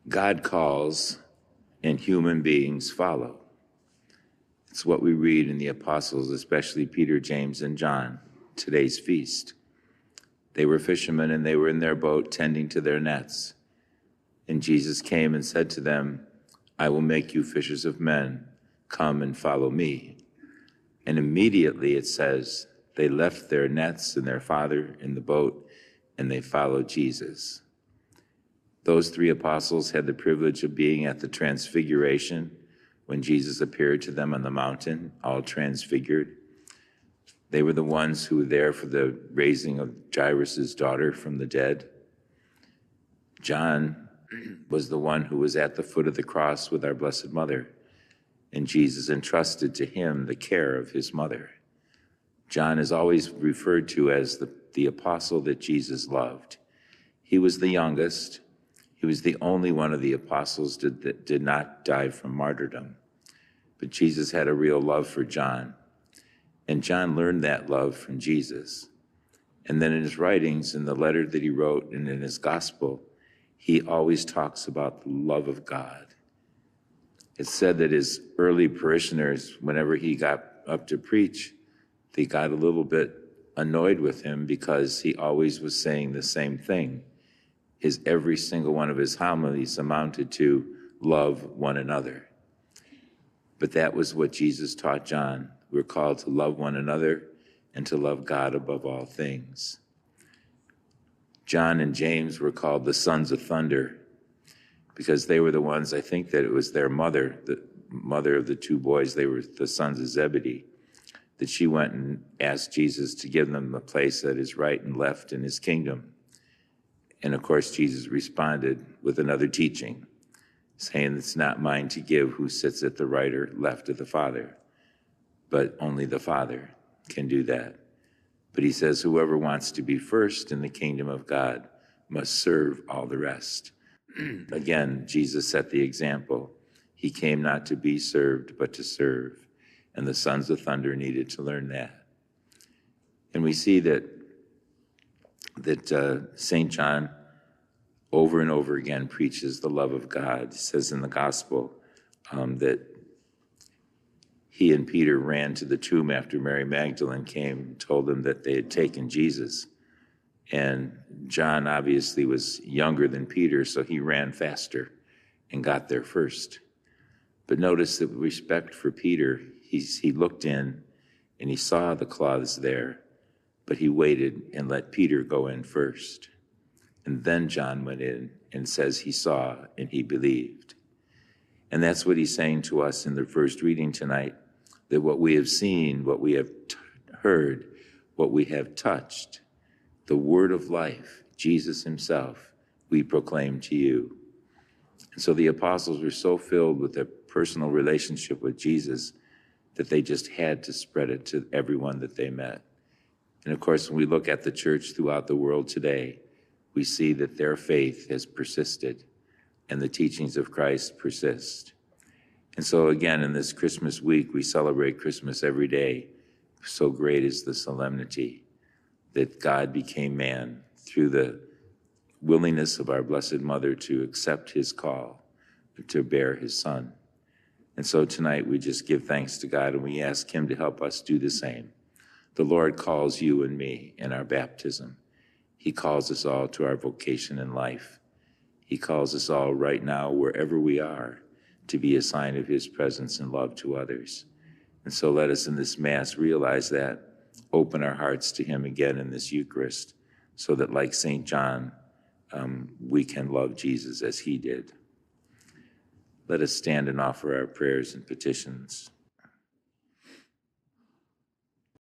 God calls and human beings follow. It's what we read in the apostles, especially Peter, James, and John, today's feast. They were fishermen and they were in their boat tending to their nets. And Jesus came and said to them, I will make you fishers of men. Come and follow me. And immediately it says, they left their nets and their father in the boat and they followed Jesus. Those three apostles had the privilege of being at the transfiguration when Jesus appeared to them on the mountain, all transfigured. They were the ones who were there for the raising of Jairus' daughter from the dead. John was the one who was at the foot of the cross with our Blessed Mother, and Jesus entrusted to him the care of his mother. John is always referred to as the apostle that Jesus loved. He was the youngest. He was the only one of the apostles that did not die from martyrdom. But Jesus had a real love for John. And John learned that love from Jesus. And then in his writings, in the letter that he wrote and in his gospel, he always talks about the love of God. It's said that his early parishioners, whenever he got up to preach, they got a little bit annoyed with him because he always was saying the same thing. Every single one of his homilies amounted to love one another. But that was what Jesus taught John. We're called to love one another and to love God above all things. John and James were called the sons of thunder because they were the ones, I think that it was their mother, the mother of the two boys, they were the sons of Zebedee, that she went and asked Jesus to give them a place that is right and left in his kingdom. And of course, Jesus responded with another teaching, saying, it's not mine to give who sits at the right or left of the Father, but only the Father can do that. But he says, whoever wants to be first in the kingdom of God must serve all the rest. Again, Jesus set the example. He came not to be served, but to serve. And the sons of thunder needed to learn that. And we see that St. John over and over again preaches the love of God. He says in the gospel that he and Peter ran to the tomb after Mary Magdalene came and told them that they had taken Jesus. And John obviously was younger than Peter, so he ran faster and got there first. But notice that with respect for Peter, he looked in and he saw the cloths there, but he waited and let Peter go in first. And then John went in and says he saw and he believed. And that's what he's saying to us in the first reading tonight, that what we have seen, what we have heard, what we have touched, the word of life, Jesus himself, we proclaim to you. And so the apostles were so filled with their personal relationship with Jesus that they just had to spread it to everyone that they met. And of course, when we look at the church throughout the world today, we see that their faith has persisted and the teachings of Christ persist. And so again, in this Christmas week, we celebrate Christmas every day. So great is the solemnity that God became man through the willingness of our Blessed Mother to accept his call, to bear his son. And so tonight we just give thanks to God and we ask him to help us do the same. The Lord calls you and me in our baptism. He calls us all to our vocation in life. He calls us all right now, wherever we are, to be a sign of his presence and love to others. And so let us in this Mass realize that, open our hearts to him again in this Eucharist, so that like St. John, we can love Jesus as he did. Let us stand and offer our prayers and petitions.